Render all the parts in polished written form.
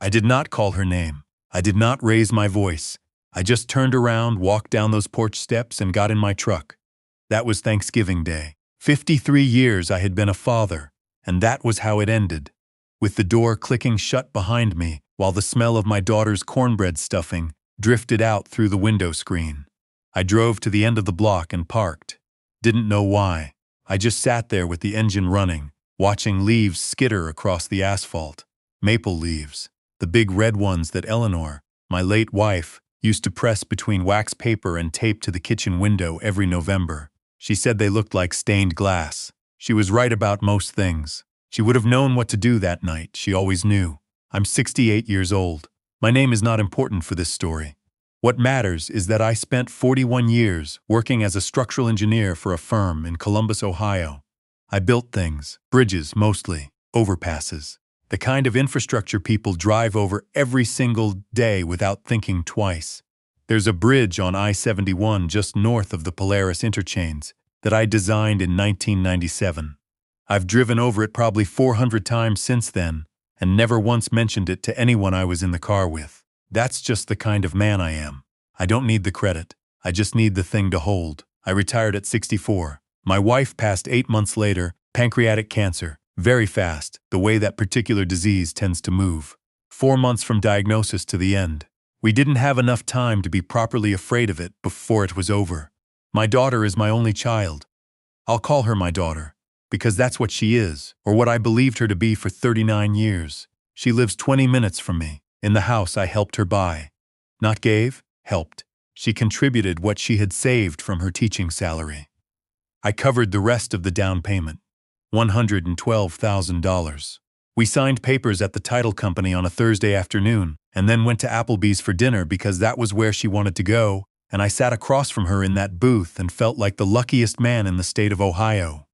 I did not call her name. I did not raise my voice. I just turned around, walked down those porch steps, and got in my truck. That was Thanksgiving Day. 53 years I had been a father, and that was how it ended. With the door clicking shut behind me, while the smell of my daughter's cornbread stuffing drifted out through the window screen. I drove to the end of the block and parked. Didn't know why. I just sat there with the engine running, watching leaves skitter across the asphalt. Maple leaves, the big red ones that Eleanor, my late wife, used to press between wax paper and tape to the kitchen window every November. She said they looked like stained glass. She was right about most things. She would have known what to do that night. She always knew. I'm 68 years old. My name is not important for this story. What matters is that I spent 41 years working as a structural engineer for a firm in Columbus, Ohio. I built things, bridges mostly, overpasses, the kind of infrastructure people drive over every single day without thinking twice. There's a bridge on I-71 just north of the Polaris interchange that I designed in 1997. I've driven over it probably 400 times since then, and never once mentioned it to anyone I was in the car with. That's just the kind of man I am. I don't need the credit. I just need the thing to hold. I retired at 64. My wife passed 8 months later, pancreatic cancer, very fast, the way that particular disease tends to move. 4 months from diagnosis to the end. We didn't have enough time to be properly afraid of it before it was over. My daughter is my only child. I'll call her my daughter, because that's what she is, or what I believed her to be for 39 years. She lives 20 minutes from me, in the house I helped her buy. Not gave, helped. She contributed what she had saved from her teaching salary. I covered the rest of the down payment, $112,000. We signed papers at the title company on a Thursday afternoon, and then went to Applebee's for dinner because that was where she wanted to go, and I sat across from her in that booth and felt like the luckiest man in the state of Ohio.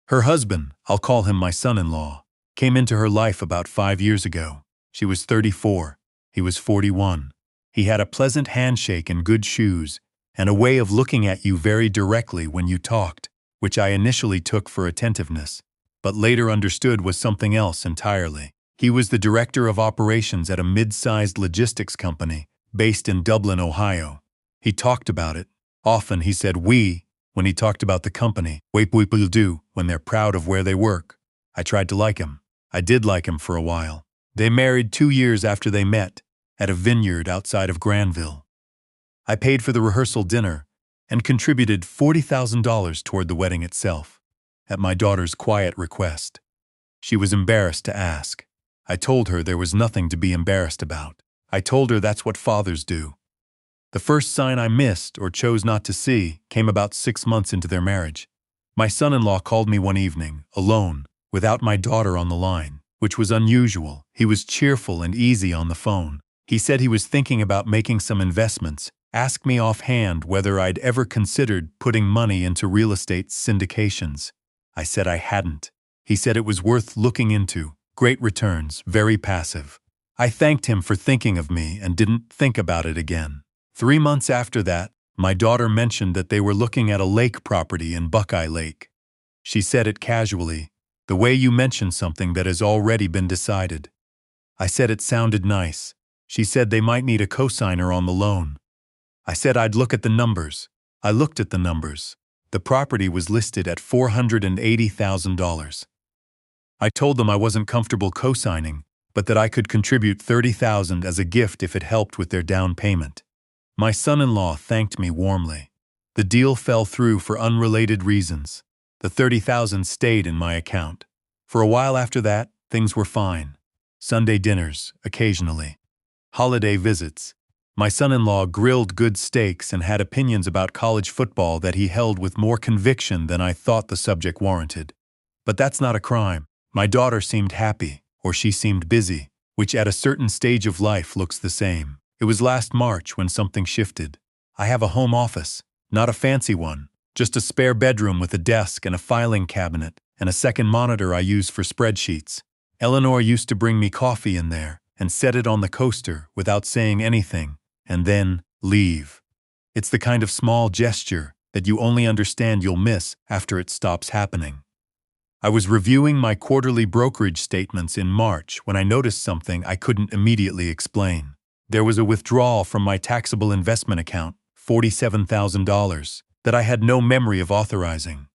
Her husband, I'll call him my son-in-law, came into her life about 5 years ago. She was 34. He was 41. He had a pleasant handshake and good shoes, and a way of looking at you very directly when you talked, which I initially took for attentiveness, but later understood was something else entirely. He was the director of operations at a mid-sized logistics company based in Dublin, Ohio. He talked about it. Often he said "we" when he talked about the company, what people do when they're proud of where they work. I tried to like him. I did like him for a while. They married 2 years after they met, at a vineyard outside of Granville. I paid for the rehearsal dinner and contributed $40,000 toward the wedding itself, at my daughter's quiet request. She was embarrassed to ask. I told her there was nothing to be embarrassed about. I told her that's what fathers do. The first sign I missed or chose not to see came about 6 months into their marriage. My son-in-law called me one evening, alone, without my daughter on the line, which was unusual. He was cheerful and easy on the phone. He said he was thinking about making some investments, asked me offhand whether I'd ever considered putting money into real estate syndications. I said I hadn't. He said it was worth looking into. Great returns, very passive. I thanked him for thinking of me and didn't think about it again. 3 months after that, my daughter mentioned that they were looking at a lake property in Buckeye Lake. She said it casually, the way you mention something that has already been decided. I said it sounded nice. She said they might need a cosigner on the loan. I said I'd look at the numbers. I looked at the numbers. The property was listed at $480,000. I told them I wasn't comfortable co-signing, but that I could contribute $30,000 as a gift if it helped with their down payment. My son-in-law thanked me warmly. The deal fell through for unrelated reasons. The $30,000 stayed in my account. For a while after that, things were fine. Sunday dinners, occasionally. Holiday visits. My son-in-law grilled good steaks and had opinions about college football that he held with more conviction than I thought the subject warranted. But that's not a crime. My daughter seemed happy, or she seemed busy, which at a certain stage of life looks the same. It was last March when something shifted. I have a home office, not a fancy one, just a spare bedroom with a desk and a filing cabinet and a second monitor I use for spreadsheets. Eleanor used to bring me coffee in there and set it on the coaster without saying anything, and then leave. It's the kind of small gesture that you only understand you'll miss after it stops happening. I was reviewing my quarterly brokerage statements in March when I noticed something I couldn't immediately explain. There was a withdrawal from my taxable investment account, $47,000, that I had no memory of authorizing.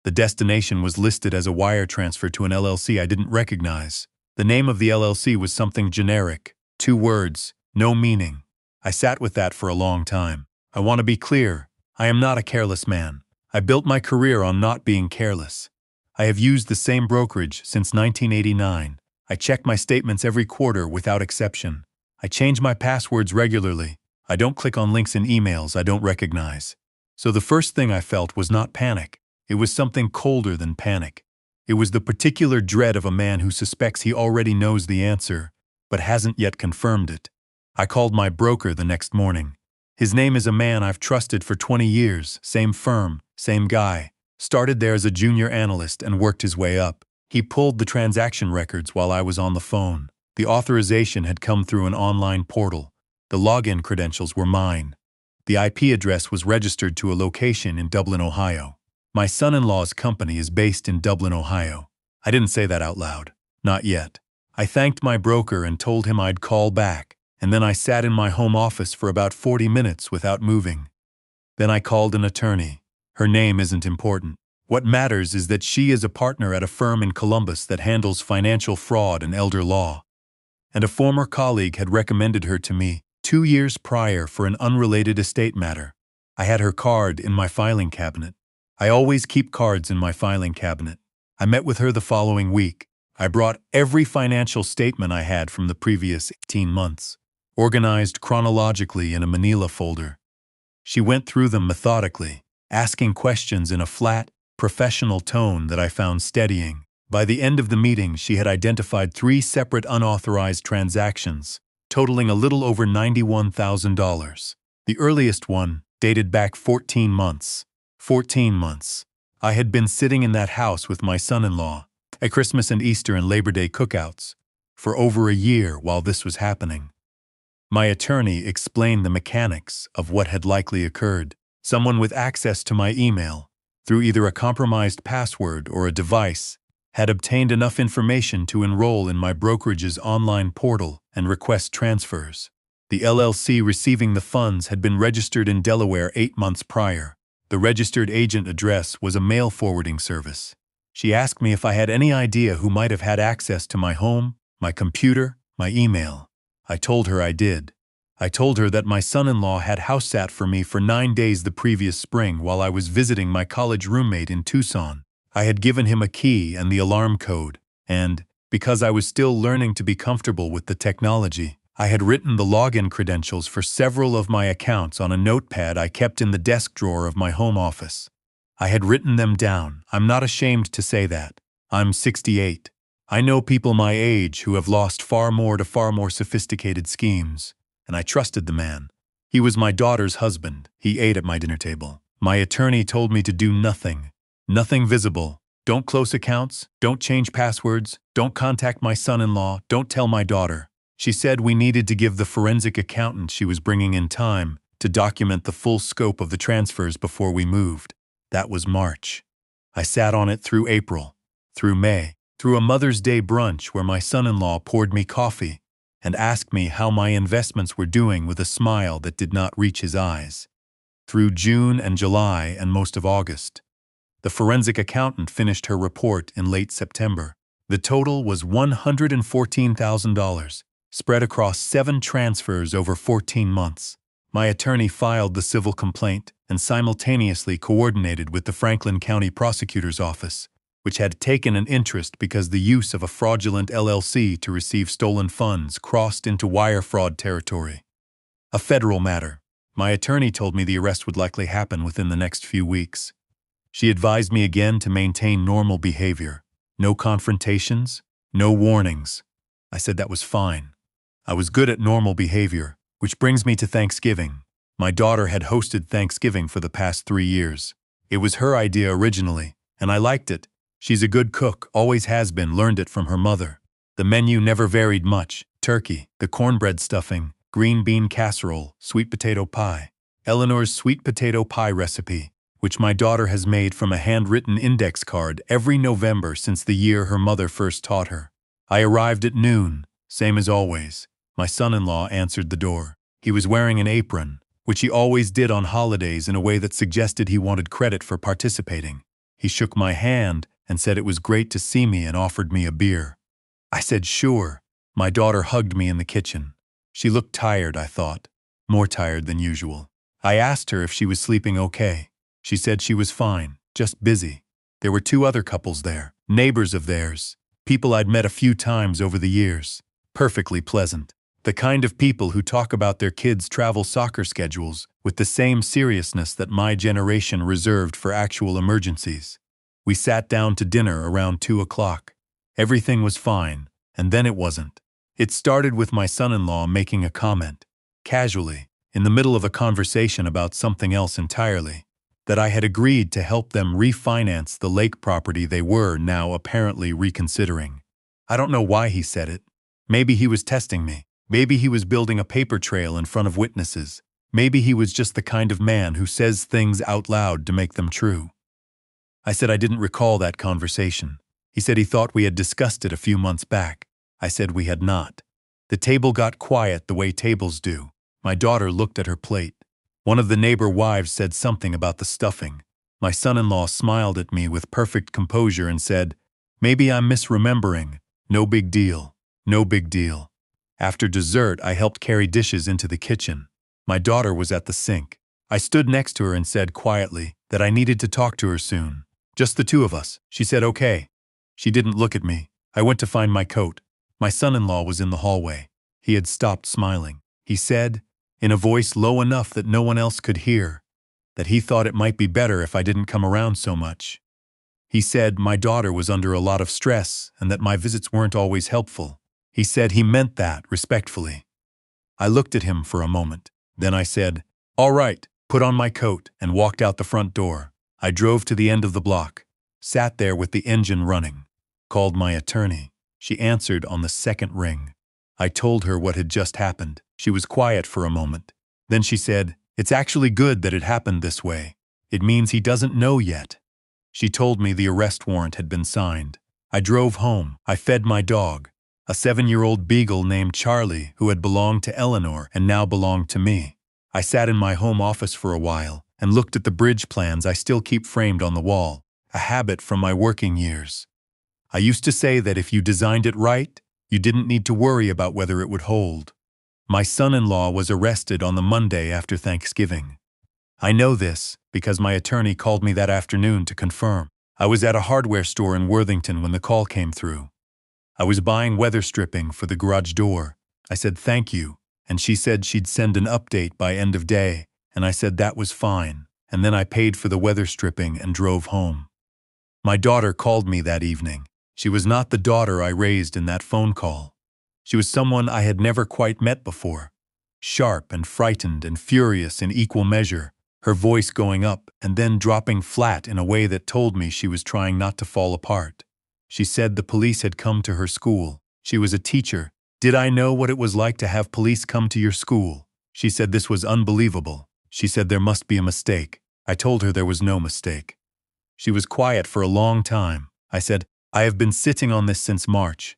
The destination was listed as a wire transfer to an LLC I didn't recognize. The name of the LLC was something generic, 2 words, no meaning. I sat with that for a long time. I want to be clear, I am not a careless man. I built my career on not being careless. I have used the same brokerage since 1989. I check my statements every quarter without exception. I change my passwords regularly. I don't click on links in emails I don't recognize. So the first thing I felt was not panic. It was something colder than panic. It was the particular dread of a man who suspects he already knows the answer, but hasn't yet confirmed it. I called my broker the next morning. His name is a man I've trusted for 20 years, same firm, same guy. Started there as a junior analyst and worked his way up. He pulled the transaction records while I was on the phone. The authorization had come through an online portal. The login credentials were mine. The IP address was registered to a location in Dublin, Ohio. My son-in-law's company is based in Dublin, Ohio. I didn't say that out loud. Not yet. I thanked my broker and told him I'd call back, and then I sat in my home office for about 40 minutes without moving. Then I called an attorney. Her name isn't important. What matters is that she is a partner at a firm in Columbus that handles financial fraud and elder law. And a former colleague had recommended her to me 2 years prior for an unrelated estate matter. I had her card in my filing cabinet. I always keep cards in my filing cabinet. I met with her the following week. I brought every financial statement I had from the previous 18 months, organized chronologically in a manila folder. She went through them methodically, asking questions in a flat, professional tone that I found steadying. By the end of the meeting, she had identified 3 separate unauthorized transactions, totaling a little over $91,000. The earliest one dated back 14 months. 14 months. I had been sitting in that house with my son-in-law at Christmas and Easter and Labor Day cookouts for over a year while this was happening. My attorney explained the mechanics of what had likely occurred. Someone with access to my email, through either a compromised password or a device, had obtained enough information to enroll in my brokerage's online portal and request transfers. The LLC receiving the funds had been registered in Delaware 8 months prior. The registered agent address was a mail forwarding service. She asked me if I had any idea who might have had access to my home, my computer, my email. I told her I did. I told her that my son-in-law had house sat for me for 9 days the previous spring while I was visiting my college roommate in Tucson. I had given him a key and the alarm code, and, because I was still learning to be comfortable with the technology, I had written the login credentials for several of my accounts on a notepad I kept in the desk drawer of my home office. I had written them down. I'm not ashamed to say that. I'm 68. I know people my age who have lost far more to far more sophisticated schemes, and I trusted the man. He was my daughter's husband. He ate at my dinner table. My attorney told me to do nothing. Nothing visible. Don't close accounts. Don't change passwords. Don't contact my son-in-law. Don't tell my daughter. She said we needed to give the forensic accountant she was bringing in time to document the full scope of the transfers before we moved. That was March. I sat on it through April, through May, through a Mother's Day brunch where my son-in-law poured me coffee and asked me how my investments were doing with a smile that did not reach his eyes. Through June and July and most of August. The forensic accountant finished her report in late September. The total was $114,000, spread across 7 transfers over 14 months. My attorney filed the civil complaint and simultaneously coordinated with the Franklin County Prosecutor's Office, which had taken an interest because the use of a fraudulent LLC to receive stolen funds crossed into wire fraud territory. A federal matter. My attorney told me the arrest would likely happen within the next few weeks. She advised me again to maintain normal behavior. No confrontations, no warnings. I said that was fine. I was good at normal behavior, which brings me to Thanksgiving. My daughter had hosted Thanksgiving for the past 3 years. It was her idea originally, and I liked it. She's a good cook, always has been, learned it from her mother. The menu never varied much: turkey, the cornbread stuffing, green bean casserole, sweet potato pie. Eleanor's sweet potato pie recipe, which my daughter has made from a handwritten index card every November since the year her mother first taught her. I arrived at noon, same as always. My son-in-law answered the door. He was wearing an apron, which he always did on holidays in a way that suggested he wanted credit for participating. He shook my hand and said it was great to see me and offered me a beer. I said sure. My daughter hugged me in the kitchen. She looked tired, I thought. More tired than usual. I asked her if she was sleeping okay. She said she was fine, just busy. There were 2 other couples there, neighbors of theirs, people I'd met a few times over the years. Perfectly pleasant. The kind of people who talk about their kids' travel soccer schedules with the same seriousness that my generation reserved for actual emergencies. We sat down to dinner around 2 o'clock. Everything was fine, and then it wasn't. It started with my son-in-law making a comment, casually, in the middle of a conversation about something else entirely, that I had agreed to help them refinance the lake property they were now apparently reconsidering. I don't know why he said it. Maybe he was testing me. Maybe he was building a paper trail in front of witnesses. Maybe he was just the kind of man who says things out loud to make them true. I said I didn't recall that conversation. He said he thought we had discussed it a few months back. I said we had not. The table got quiet the way tables do. My daughter looked at her plate. One of the neighbor wives said something about the stuffing. My son-in-law smiled at me with perfect composure and said, "Maybe I'm misremembering. No big deal. No big deal." After dessert, I helped carry dishes into the kitchen. My daughter was at the sink. I stood next to her and said quietly that I needed to talk to her soon. Just the 2 of us. She said okay. She didn't look at me. I went to find my coat. My son-in-law was in the hallway. He had stopped smiling. He said, in a voice low enough that no one else could hear, that he thought it might be better if I didn't come around so much. He said my daughter was under a lot of stress and that my visits weren't always helpful. He said he meant that respectfully. I looked at him for a moment. Then I said, "All right," put on my coat and walked out the front door. I drove to the end of the block, sat there with the engine running, called my attorney. She answered on the second ring. I told her what had just happened. She was quiet for a moment. Then she said, "It's actually good that it happened this way. It means he doesn't know yet." She told me the arrest warrant had been signed. I drove home. I fed my dog, a 7-year-old beagle named Charlie who had belonged to Eleanor and now belonged to me. I sat in my home office for a while and looked at the bridge plans I still keep framed on the wall, a habit from my working years. I used to say that if you designed it right, you didn't need to worry about whether it would hold. My son-in-law was arrested on the Monday after Thanksgiving. I know this because my attorney called me that afternoon to confirm. I was at a hardware store in Worthington when the call came through. I was buying weather stripping for the garage door. I said thank you, and she said she'd send an update by end of day, and I said that was fine, and then I paid for the weather stripping and drove home. My daughter called me that evening. She was not the daughter I raised in that phone call. She was someone I had never quite met before. Sharp and frightened and furious in equal measure, her voice going up and then dropping flat in a way that told me she was trying not to fall apart. She said the police had come to her school. She was a teacher. Did I know what it was like to have police come to your school? She said this was unbelievable. She said there must be a mistake. I told her there was no mistake. She was quiet for a long time. I said, I have been sitting on this since March.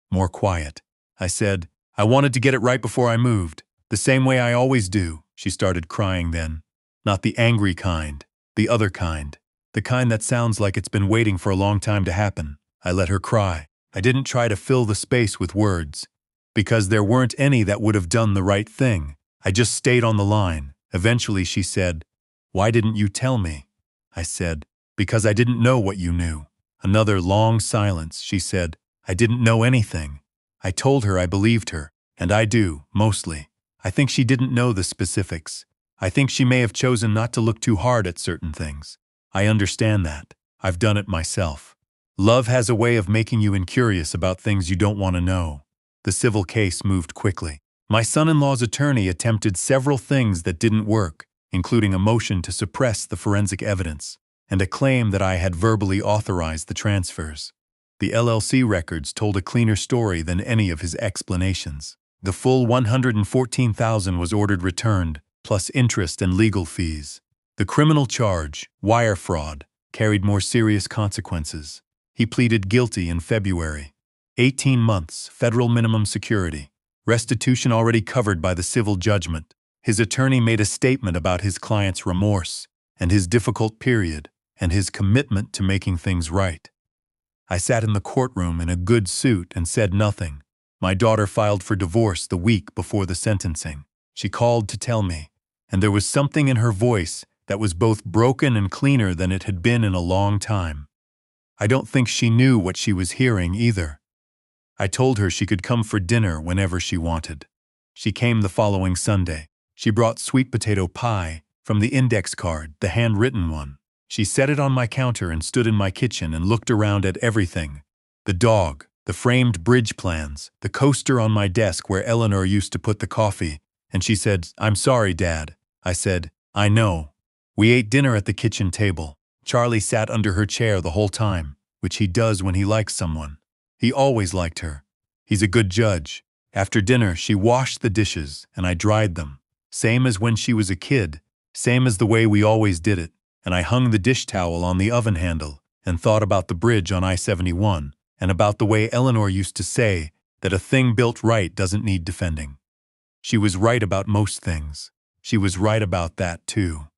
More quiet. I said, I wanted to get it right before I moved, the same way I always do. She started crying then. Not the angry kind, the other kind, the kind that sounds like it's been waiting for a long time to happen. I let her cry. I didn't try to fill the space with words, because there weren't any that would have done the right thing. I just stayed on the line. Eventually she said, "Why didn't you tell me?" I said, "Because I didn't know what you knew." Another long silence. She said, "I didn't know anything." I told her I believed her, and I do, mostly. I think she didn't know the specifics. I think she may have chosen not to look too hard at certain things. I understand that. I've done it myself. Love has a way of making you incurious about things you don't want to know. The civil case moved quickly. My son-in-law's attorney attempted several things that didn't work, including a motion to suppress the forensic evidence, and a claim that I had verbally authorized the transfers. The LLC records told a cleaner story than any of his explanations. The full $114,000 was ordered returned, plus interest and legal fees. The criminal charge, wire fraud, carried more serious consequences. He pleaded guilty in February. 18 months, federal minimum security. Restitution already covered by the civil judgment. His attorney made a statement about his client's remorse and his difficult period and his commitment to making things right. I sat in the courtroom in a good suit and said nothing. My daughter filed for divorce the week before the sentencing. She called to tell me, and there was something in her voice that was both broken and cleaner than it had been in a long time. I don't think she knew what she was hearing either. I told her she could come for dinner whenever she wanted. She came the following Sunday. She brought sweet potato pie from the index card, the handwritten one. She set it on my counter and stood in my kitchen and looked around at everything. The dog, the framed bridge plans, the coaster on my desk where Eleanor used to put the coffee, and she said, "I'm sorry, Dad." I said, "I know." We ate dinner at the kitchen table. Charlie sat under her chair the whole time, which he does when he likes someone. He always liked her. He's a good judge. After dinner, she washed the dishes, and I dried them. Same as when she was a kid, same as the way we always did it. And I hung the dish towel on the oven handle and thought about the bridge on I-71 and about the way Eleanor used to say that a thing built right doesn't need defending. She was right about most things. She was right about that, too.